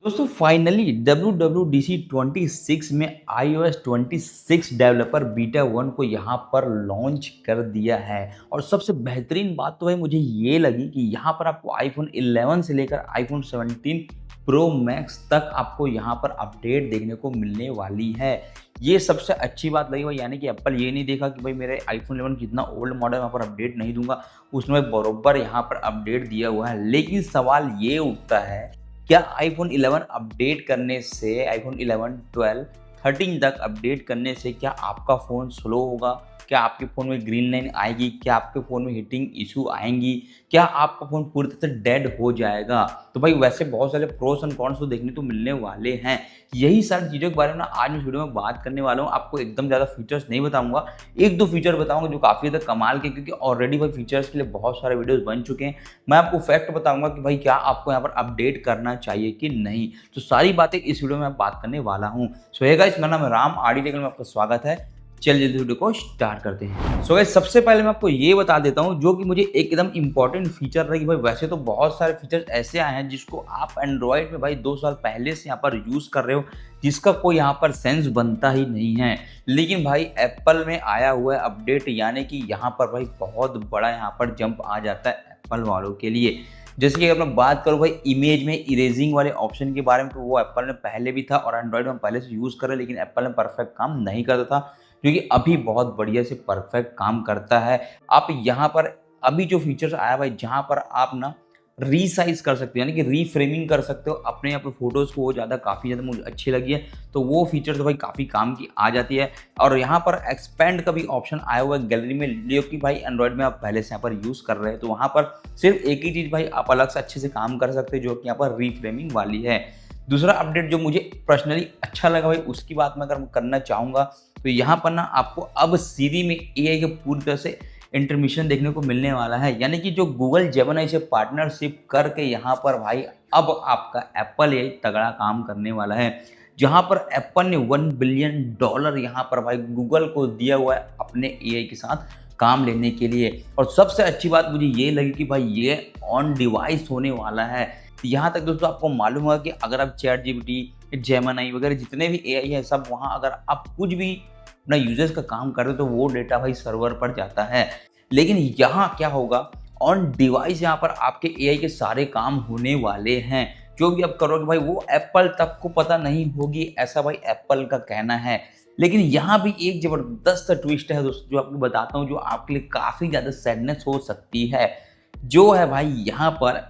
दोस्तों finally WWDC 26 में iOS 26 developer beta 1 को यहाँ पर लॉन्च कर दिया है। और सबसे बेहतरीन बात तो है मुझे ये लगी कि यहाँ पर आपको आईफोन 11 से लेकर आईफोन 17 प्रो मैक्स तक आपको यहाँ पर अपडेट देखने को मिलने वाली है। ये सबसे अच्छी बात लगी भाई, यानी कि एप्पल ये नहीं देखा कि भाई मेरे आईफोन 11 कितना ओल्ड मॉडल यहाँ पर अपडेट नहीं दूंगा, उसने बरोबर यहाँ पर अपडेट दिया हुआ है। लेकिन सवाल ये उठता है, क्या आईफोन 11 अपडेट करने से, आईफोन 11, 12, 13 तक अपडेट करने से क्या आपका फ़ोन स्लो होगा? क्या आपके फ़ोन में ग्रीन लाइन आएगी? क्या आपके फ़ोन में हीटिंग इशू आएंगी? क्या आपका फ़ोन पूरी तरह से डेड हो जाएगा? तो भाई वैसे बहुत सारे प्रोस एंड कॉन्स तो देखने तो मिलने वाले हैं। यही सारी चीज़ों के बारे में ना आज मैं इस वीडियो में बात करने वाला हूँ। आपको एकदम ज़्यादा फीचर्स नहीं बताऊंगा, एक दो फीचर बताऊंगा जो काफ़ी ज़्यादा कमाल के, क्योंकि ऑलरेडी भाई फीचर्स के लिए बहुत सारे वीडियोस बन चुके हैं। मैं आपको फैक्ट बताऊंगा कि भाई क्या आपको यहाँ पर अपडेट करना चाहिए कि नहीं। तो सारी बातें इस वीडियो में बात करने वाला हूँ। सो हे गाइस, मेरा नाम है राम, आरडी टेक में आपका स्वागत है। चलिए जल्दी वीडियो को स्टार्ट करते हैं। सो गाइस, सबसे पहले मैं आपको ये बता देता हूँ जो कि मुझे एकदम इंपॉर्टेंट फीचर रही। भाई वैसे तो बहुत सारे फीचर्स ऐसे आए हैं जिसको आप एंड्रॉयड में भाई 2 साल पहले से यहाँ पर यूज़ कर रहे हो, जिसका कोई यहाँ पर सेंस बनता ही नहीं है। लेकिन भाई एप्पल में आया हुआ है अपडेट, यानी कि यहाँ पर भाई बहुत बड़ा यहाँ पर जंप आ जाता है एप्पल वालों के लिए। जैसे कि अगर मैं बात करूँ भाई इमेज में इरेजिंग वाले ऑप्शन के बारे में, तो वो एप्पल ने पहले भी था और एंड्रॉयड में पहले से यूज़ कर रहे, लेकिन एप्पल ने परफेक्ट काम नहीं करता था, क्योंकि अभी बहुत बढ़िया से परफेक्ट काम करता है। आप यहाँ पर अभी जो फीचर्स आया भाई, जहाँ पर आप ना रीसाइज कर सकते हो, यानी कि रीफ्रेमिंग कर सकते हो अपने यहाँ पे फोटोज़ को, वो ज़्यादा काफ़ी ज़्यादा मुझे अच्छी लगी है। तो वो फीचर तो भाई काफ़ी काम की आ जाती है। और यहाँ पर एक्सपेंड का भी ऑप्शन आया हुआ है गैलरी में, जो कि भाई एंड्रॉयड में आप पहले से यहाँ पर यूज़ कर रहे हैं। तो वहाँ पर सिर्फ एक ही चीज़ भाई आप अलग से अच्छे से काम कर सकते हो, जो कि यहाँ पर रीफ्रेमिंग वाली है। दूसरा अपडेट जो मुझे पर्सनली अच्छा लगा भाई, उसकी बात मैं अगर करना चाहूँगा, तो यहाँ पर ना आपको अब सीरी में एआई के पूरी तरह से इंटरमिशन देखने को मिलने वाला है। यानी कि जो गूगल जेमिनी से पार्टनरशिप करके यहाँ पर भाई अब आपका एप्पल एआई तगड़ा काम करने वाला है। जहाँ पर एप्पल ने $1 बिलियन यहाँ पर भाई गूगल को दिया हुआ है अपने एआई के साथ काम लेने के लिए। और सबसे अच्छी बात मुझे ये लगी कि भाई ये ऑन डिवाइस होने वाला है। यहाँ तक दोस्तों आपको मालूम होगा कि अगर आप चैट जीपीटी, जेमिनी वगैरह जितने भी एआई है, सब वहाँ अगर आप कुछ भी अपना यूजर्स का काम कर रहे हो तो वो डेटा भाई सर्वर पर जाता है। लेकिन यहाँ क्या होगा, ऑन डिवाइस यहाँ पर आपके एआई के सारे काम होने वाले हैं। जो भी आप करोगे भाई वो एप्पल तक को पता नहीं होगी, ऐसा भाई एप्पल का कहना है। लेकिन यहाँ भी एक ज़बरदस्त ट्विस्ट है दोस्तों, जो आपको बताता हूँ, जो आपके लिए काफ़ी ज़्यादा सैडनेस हो सकती है। जो है भाई यहाँ पर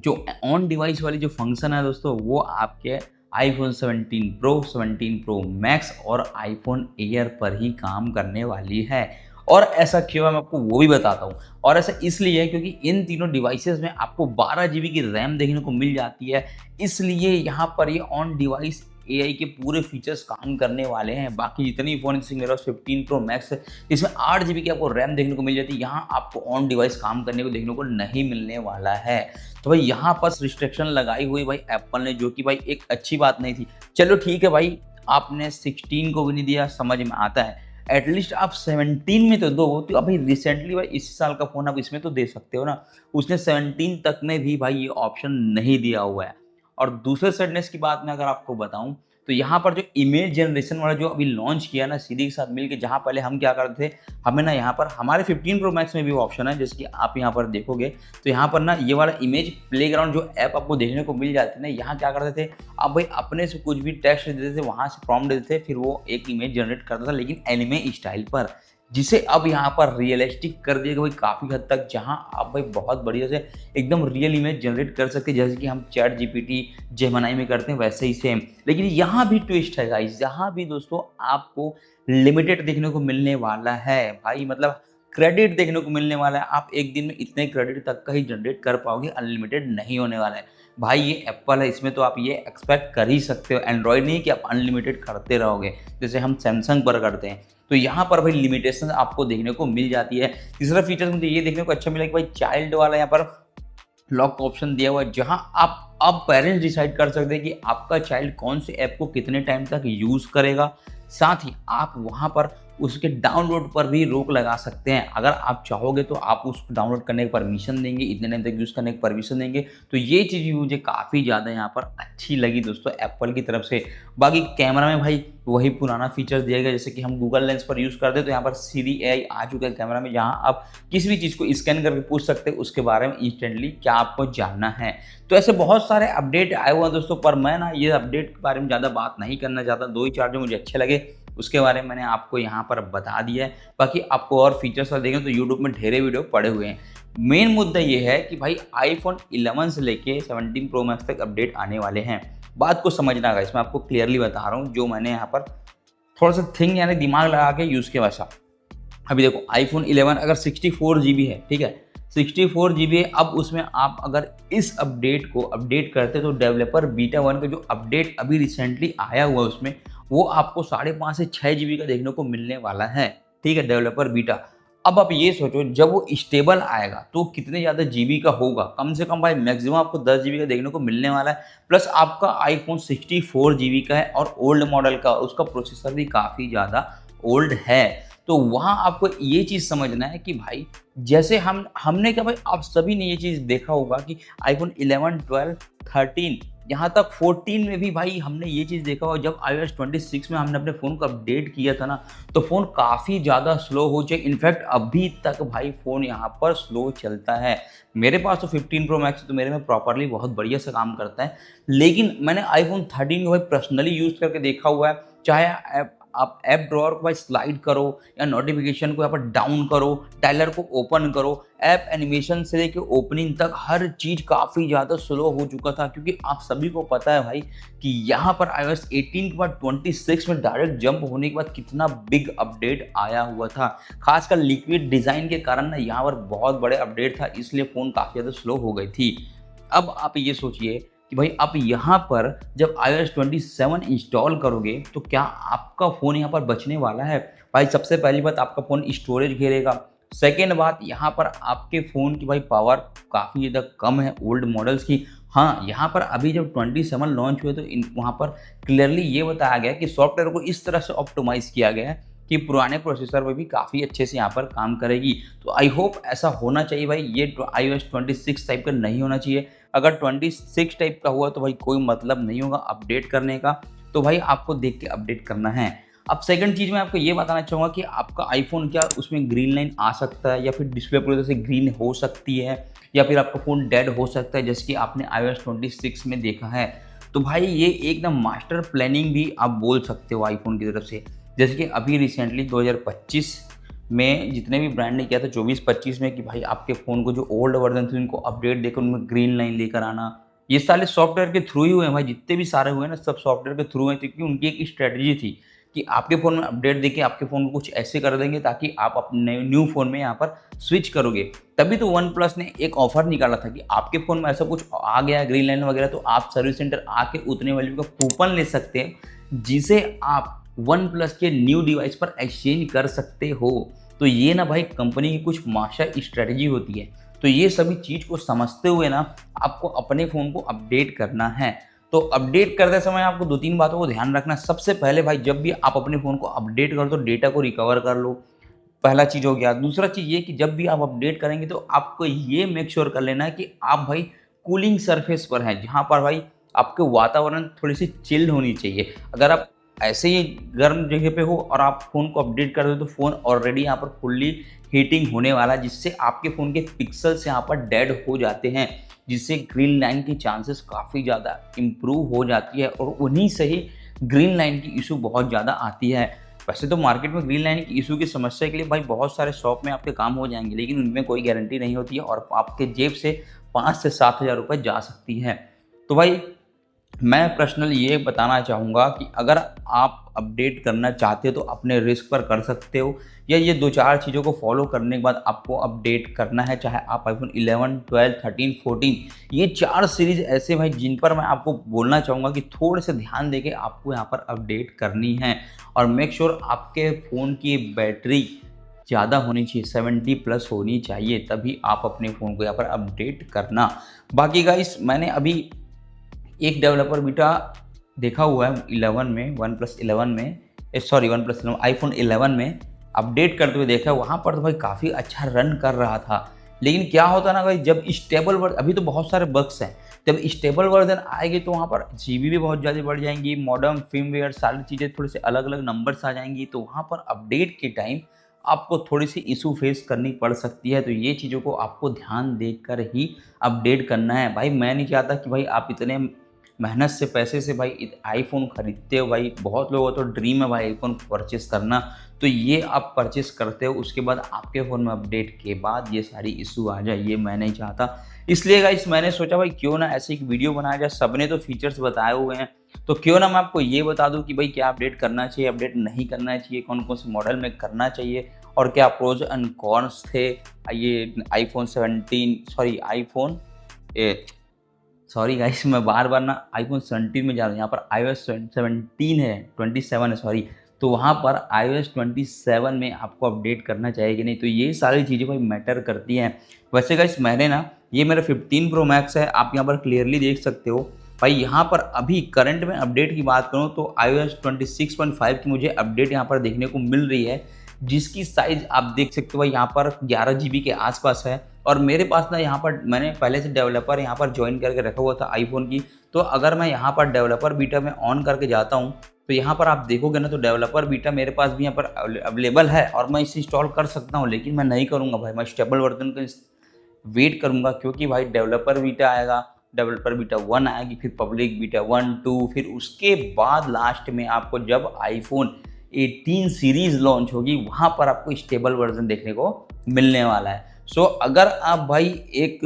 जो ऑन डिवाइस वाली जो फंक्शन है दोस्तों, वो आपके आईफोन 17 प्रो, 17 प्रो मैक्स और आईफोन एयर पर ही काम करने वाली है। और ऐसा क्यों है मैं आपको वो भी बताता हूँ। और ऐसा इसलिए है क्योंकि इन तीनों डिवाइसेस में आपको 12 GB की रैम देखने को मिल जाती है, इसलिए यहाँ पर ये ऑन डिवाइस एआई के पूरे फीचर्स काम करने वाले हैं। बाकी जितनी फ़ोन जैसे मेरा 15 प्रो मैक्स है, इसमें 8 GB की आपको रैम देखने को मिल जाती है, यहाँ आपको ऑन डिवाइस काम करने को देखने को नहीं मिलने वाला है। तो भाई यहाँ पर रिस्ट्रिक्शन लगाई हुई भाई एप्पल ने, जो कि भाई एक अच्छी बात नहीं थी। चलो ठीक है भाई, आपने 16 को भी नहीं दिया, समझ में आता है, एटलीस्ट आप 17 में तो दो। तो अभी रिसेंटली भाई इस साल का फ़ोन आप इसमें तो दे सकते हो ना। उसने 17 तक में भी भाई ये ऑप्शन नहीं दिया हुआ है। और दूसरे सैडनेस की बात मैं अगर आपको बताऊं, तो यहाँ पर जो इमेज जनरेशन वाला जो अभी लॉन्च किया ना सीरी के साथ मिलके, जहाँ पहले हम क्या करते थे, हमें ना यहाँ पर हमारे 15 प्रो मैक्स में भी ऑप्शन है, जैसे कि आप यहाँ पर देखोगे तो यहाँ पर ना ये वाला इमेज प्लेग्राउंड जो ऐप आपको देखने को मिल जाती है ना, यहाँ क्या करते थे आप भाई अपने से कुछ भी टेक्स्ट देते थे, वहाँ से प्रॉम्प्ट देते थे, फिर वो एक इमेज जनरेट करता था, लेकिन एनिमे स्टाइल पर, जिसे अब यहाँ पर रियलिस्टिक कर दिया गया भाई काफ़ी हद तक, जहाँ आप भाई बहुत बढ़िया से एकदम रियल इमेज जनरेट कर सकते हैं, जैसे कि हम चैट जीपीटी, जेमिनी में करते हैं वैसे ही सेम। लेकिन यहाँ भी ट्विस्ट है गाइस, यहाँ भी दोस्तों आपको लिमिटेड देखने को मिलने वाला है भाई, मतलब क्रेडिट देखने को मिलने वाला है। आप एक दिन में इतने क्रेडिट तक का ही जनरेट कर पाओगे, अनलिमिटेड नहीं होने वाला है भाई। ये एप्पल है, इसमें तो आप ये एक्सपेक्ट कर ही सकते हो, एंड्रॉयड नहीं कि आप अनलिमिटेड करते रहोगे जैसे हम सैमसंग पर करते हैं। तो यहाँ पर भाई लिमिटेशन आपको देखने को मिल जाती है। तीसरा फीचर मुझे ये देखने को अच्छा मिला कि भाई चाइल्ड वाला यहाँ पर लॉक ऑप्शन दिया हुआ है, जहाँ आप अब पेरेंट्स डिसाइड कर सकते हैं कि आपका चाइल्ड कौन से ऐप को कितने टाइम तक यूज़ करेगा। साथ ही आप वहाँ पर उसके डाउनलोड पर भी रोक लगा सकते हैं। अगर आप चाहोगे तो आप उसको डाउनलोड करने की परमिशन देंगे, इतने टाइम तक यूज़ करने की परमिशन देंगे। तो ये चीज़ भी मुझे काफ़ी ज़्यादा यहाँ पर अच्छी लगी दोस्तों एप्पल की तरफ से। बाकी कैमरा में भाई वही पुराना फीचर दिया गया, जैसे कि हम गूगल लेंस पर यूज़ करते हैं तो यहाँ पर सीरी एआई आ चुका है कैमरा में, जहाँ आप किसी भी चीज़ को स्कैन करके पूछ सकते हैं उसके बारे में इंस्टेंटली क्या आपको जानना है। तो ऐसे बहुत सारे अपडेट आए हुए हैं दोस्तों, पर मैं ना ये अपडेट के बारे में ज़्यादा बात नहीं करना चाहता। 2 ही 4 जो मुझे अच्छे लगे उसके बारे में मैंने आपको यहाँ पर बता दिया है। बाकी आपको और फीचर्स और देखें तो यूट्यूब में ढेरे वीडियो पड़े हुए हैं। मेन मुद्दा ये है कि भाई आईफोन 11 से लेके 17 प्रो मैक्स तक अपडेट आने वाले हैं। बात को समझना है, इसमें आपको क्लियरली बता रहा हूँ जो मैंने यहाँ पर थोड़ा सा थिंक यानी दिमाग लगा के यूज़ किया वैसा। अभी देखो आईफोन 11 अगर 64 GB है, ठीक है, 64 GB है। अब उसमें आप अगर इस अपडेट को अपडेट करते तो डेवलपर बीटा 1 का जो अपडेट अभी रिसेंटली आया हुआ है उसमें वो आपको 5.5 से 6 GB का देखने को मिलने वाला है, ठीक है, डेवलपर बीटा। अब आप ये सोचो जब वो स्टेबल आएगा तो कितने ज़्यादा जीबी का होगा, कम से कम भाई मैक्सिमम आपको 10 GB का देखने को मिलने वाला है। प्लस आपका आईफोन 64 GB का है और ओल्ड मॉडल का, उसका प्रोसेसर भी काफ़ी ज़्यादा ओल्ड है। तो वहाँ आपको ये चीज़ समझना है कि भाई जैसे हमने क्या भाई आप सभी ने ये चीज़ देखा होगा कि आईफोन 11, 12, 13 यहाँ तक 14 में भी भाई हमने ये चीज़ देखा होगा, जब iOS 26 में हमने अपने फ़ोन को अपडेट किया था ना तो फ़ोन काफ़ी ज़्यादा स्लो हो जाए। इनफैक्ट अभी तक भाई फ़ोन यहाँ पर स्लो चलता है। मेरे पास तो 15 प्रो मैक्स तो मेरे में प्रॉपरली बहुत बढ़िया से काम करता है, लेकिन मैंने आईफोन 13 को भाई पर्सनली यूज़ करके देखा हुआ है। चाहे आप ऐप ड्रॉअर को भाई स्लाइड करो या नोटिफिकेशन को यहाँ पर डाउन करो, डायलर को ओपन करो, ऐप एनिमेशन से लेके ओपनिंग तक हर चीज़ काफ़ी ज़्यादा स्लो हो चुका था। क्योंकि आप सभी को पता है भाई कि यहाँ पर iOS 18 के बाद 26 में डायरेक्ट जंप होने के बाद कितना बिग अपडेट आया हुआ था। खासकर लिक्विड डिज़ाइन के कारण ना यहाँ पर बहुत बड़े अपडेट था, इसलिए फ़ोन काफ़ी ज़्यादा स्लो हो गई थी। अब आप ये सोचिए कि भाई आप यहाँ पर जब iOS 27 इंस्टॉल करोगे तो क्या आपका फ़ोन यहाँ पर बचने वाला है? भाई सबसे पहली बात आपका फ़ोन स्टोरेज घेरेगा। सेकेंड बात यहाँ पर आपके फ़ोन की भाई पावर काफ़ी ज़्यादा कम है ओल्ड मॉडल्स की। हाँ, यहाँ पर अभी जब 27 लॉन्च हुए तो वहाँ पर क्लियरली ये बताया गया कि सॉफ्टवेयर को इस तरह से ऑप्टिमाइज़ किया गया है कि पुराने प्रोसेसर में भी काफ़ी अच्छे से यहाँ पर काम करेगी। तो आई होप ऐसा होना चाहिए भाई, ये iOS 26 टाइप का नहीं होना चाहिए। अगर 26 टाइप का हुआ तो भाई कोई मतलब नहीं होगा अपडेट करने का, तो भाई आपको देख के अपडेट करना है। अब सेकंड चीज़ मैं आपको ये बताना चाहूँगा कि आपका आईफोन क्या उसमें ग्रीन लाइन आ सकता है या फिर डिस्प्ले पूरी तरह से ग्रीन हो सकती है या फिर आपका फ़ोन डेड हो सकता है, जैसे कि आपने iOS 26 में देखा है। तो भाई ये एकदम मास्टर प्लानिंग भी आप बोल सकते हो आईफोन की तरफ से। जैसे कि अभी रिसेंटली 2025 में जितने भी ब्रांड ने किया था 24-25 में कि भाई आपके फ़ोन को जो ओल्ड वर्जन थे उनको अपडेट देकर उनमें ग्रीन लाइन लेकर आना, ये सारे सॉफ्टवेयर के थ्रू ही हुए हैं भाई। जितने भी सारे हुए ना सब सॉफ्टवेयर के थ्रू हैं, क्योंकि उनकी एक स्ट्रेटजी थी कि आपके फ़ोन में अपडेट देके आपके फ़ोन को कुछ ऐसे कर देंगे ताकि आप अपने न्यू फ़ोन में यहाँ पर स्विच करोगे। तभी तो वन प्लस ने एक ऑफर निकाला था कि आपके फ़ोन में ऐसा कुछ आ गया है ग्रीन लाइन वगैरह, तो आप सर्विस सेंटर आके उतने वैल्यू का कूपन ले सकते हैं जिसे आप वन प्लस के न्यू डिवाइस पर एक्सचेंज कर सकते हो। तो ये ना भाई कंपनी की कुछ मास्टर स्ट्रेटजी होती है। तो ये सभी चीज़ को समझते हुए ना आपको अपने फ़ोन को अपडेट करना है। तो अपडेट करते समय आपको 2-3 बातों को ध्यान रखना है। सबसे पहले भाई जब भी आप अपने फ़ोन को अपडेट करो तो डेटा को रिकवर कर लो, पहला चीज़ हो गया। दूसरा चीज़ ये कि जब भी आप अपडेट करेंगे तो आपको ये मेक श्योर कर लेना है कि आप भाई कूलिंग सरफेस पर हैं, जहाँ पर भाई आपके वातावरण थोड़ी सी चिल्ड होनी चाहिए। अगर आप ऐसे ही गर्म जगह पे हो और आप फ़ोन को अपडेट कर दो तो फ़ोन ऑलरेडी यहाँ पर फुल्ली हीटिंग होने वाला है, जिससे आपके फ़ोन के पिक्सल्स यहाँ पर डेड हो जाते हैं, जिससे ग्रीन लाइन की चांसेस काफ़ी ज़्यादा इम्प्रूव हो जाती है और उन्हीं से ही ग्रीन लाइन की इशू बहुत ज़्यादा आती है। वैसे तो मार्केट में ग्रीन लाइन की इशू की समस्या के लिए भाई बहुत सारे शॉप में आपके काम हो जाएंगे, लेकिन उनमें कोई गारंटी नहीं होती है और आपके जेब से 5 से 7 हज़ार रुपये जा सकती है। तो भाई मैं पर्सनली ये बताना चाहूँगा कि अगर आप अपडेट करना चाहते हो तो अपने रिस्क पर कर सकते हो, या ये 2-4 चीज़ों को फॉलो करने के बाद आपको अपडेट करना है। चाहे आप आईफोन 11, 12, 13, 14 ये 4 सीरीज़ ऐसे भाई जिन पर मैं आपको बोलना चाहूँगा कि थोड़े से ध्यान देके आपको यहाँ पर अपडेट करनी है। और मेक श्योर आपके फ़ोन की बैटरी ज़्यादा होनी चाहिए, 70+ होनी चाहिए, तभी आप अपने फ़ोन को यहाँ पर अपडेट करना। बाकी गाइस मैंने अभी एक डेवलपर बीटा देखा हुआ है 11 में, वन प्लस 11 में, सॉरी वन प्लस आईफोन 11 में अपडेट करते हुए देखा, वहाँ पर तो भाई काफ़ी अच्छा रन कर रहा था। लेकिन क्या होता है ना भाई, जब स्टेबल वर्जन, अभी तो बहुत सारे बग्स हैं, जब स्टेबल वर्जन आएगी तो वहाँ पर जीबी भी बहुत ज़्यादा बढ़ जाएंगी, मॉडर्न फर्मवेयर सारी चीज़ें थोड़ी सी अलग अलग नंबर्स आ जाएंगी, तो वहाँ पर अपडेट के टाइम आपको थोड़ी सी इशू फेस करनी पड़ सकती है। तो ये चीज़ों को आपको ध्यान देकर ही अपडेट करना है भाई। मैं नहीं चाहता कि भाई आप इतने मेहनत से पैसे से भाई आईफोन खरीदते हो, भाई बहुत लोगों का तो ड्रीम है भाई आईफोन परचेस करना, तो ये आप परचेस करते हो, उसके बाद आपके फ़ोन में अपडेट के बाद ये सारी इशू आ जाए, ये मैं नहीं चाहता। इसलिए गाइस मैंने सोचा भाई क्यों ना ऐसे एक वीडियो बनाया जाए, सबने तो फीचर्स बताए हुए हैं, तो क्यों ना मैं आपको ये बता दूं कि भाई क्या अपडेट करना चाहिए, अपडेट नहीं करना चाहिए, कौन कौन से मॉडल में करना चाहिए और क्या प्रोज एंड कॉन्स थे। ये iPhone 17 sorry iPhone sorry guys, मैं बार बार ना आईफोन 17 में जा रहा हूँ, यहाँ पर iOS 17 है, 27 है सॉरी, तो वहाँ पर iOS 27 में आपको अपडेट करना चाहिए कि नहीं, तो ये सारी चीज़ें भाई मैटर करती हैं। वैसे गाइस मैंने ना, ये मेरा 15 प्रो मैक्स है, आप यहाँ पर क्लियरली देख सकते हो भाई, यहाँ पर अभी करंट में अपडेट की बात करूँ तो iOS 26.5 की मुझे अपडेट यहाँ पर देखने को मिल रही है, जिसकी साइज़ आप देख सकते हो भाई यहाँ पर 11 GB के आसपास है। और मेरे पास ना यहाँ पर मैंने पहले से डेवलपर यहाँ पर ज्वाइन करके रखा हुआ था आईफोन की, तो अगर मैं यहाँ पर डेवलपर बीटा में ऑन करके जाता हूँ तो यहाँ पर आप देखोगे ना, तो डेवलपर बीटा मेरे पास भी यहाँ पर अवेलेबल है और मैं इसे इंस्टॉल कर सकता हूँ, लेकिन मैं नहीं करूँगा भाई, मैं स्टेबल वर्जन का वेट करूँगा, क्योंकि भाई डेवलपर बीटा आएगा, डेवलपर बीटा 1 आएगी, फिर पब्लिक बीटा 1 2, फिर उसके बाद लास्ट में आपको जब आईफोन 18 सीरीज़ लॉन्च होगी वहाँ पर आपको स्टेबल वर्जन देखने को मिलने वाला है। सो अगर आप भाई एक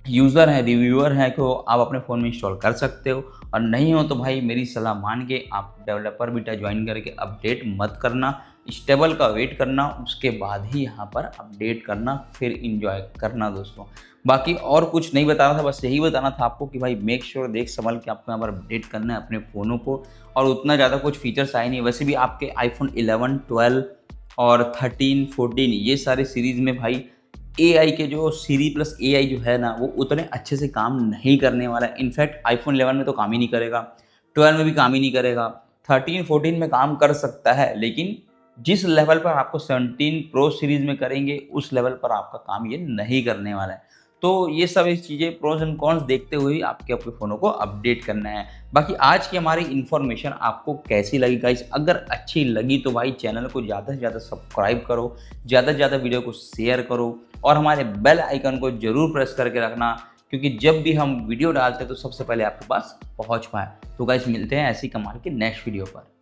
यूज़र हैं, रिव्यूअर हैं, तो आप अपने फ़ोन में इंस्टॉल कर सकते हो, और नहीं हो तो भाई मेरी सलाह मान के आप डेवलपर बीटा ज्वाइन करके अपडेट मत करना, स्टेबल का वेट करना, उसके बाद ही यहाँ पर अपडेट करना, फिर इंजॉय करना दोस्तों। बाकी और कुछ नहीं बताना था, बस यही बताना था आपको कि भाई मेक श्योर देख संभल के आपको यहाँ पर अपडेट करना है अपने फ़ोनों को, और उतना ज़्यादा कुछ फीचर्स आए नहीं। वैसे भी आपके आईफोन 11, 12 और 13, 14 ये सारे सीरीज़ में भाई एआई के जो सीरी प्लस एआई जो है ना, वो उतने अच्छे से काम नहीं करने वाला है। इनफैक्ट आईफोन 11 में तो काम ही नहीं करेगा, 12 में भी काम ही नहीं करेगा, 13, 14 में काम कर सकता है, लेकिन जिस लेवल पर आपको 17 प्रो सीरीज़ में करेंगे उस लेवल पर आपका काम ये नहीं करने वाला है। तो ये सब चीज़ें प्रोज एंड कॉन्स देखते हुए आपके अपने फ़ोनों को अपडेट करना है। बाकी आज की हमारी इन्फॉर्मेशन आपको कैसी लगी गाइस? अगर अच्छी लगी तो भाई चैनल को ज़्यादा से ज़्यादा सब्सक्राइब करो, ज़्यादा से ज़्यादा वीडियो को शेयर करो और हमारे बेल आइकन को ज़रूर प्रेस करके रखना, क्योंकि जब भी हम वीडियो डालते हैं तो सबसे पहले आपके पास पहुँच पाए। तो गाइस मिलते हैं ऐसी कमाल की नेक्स्ट वीडियो पर।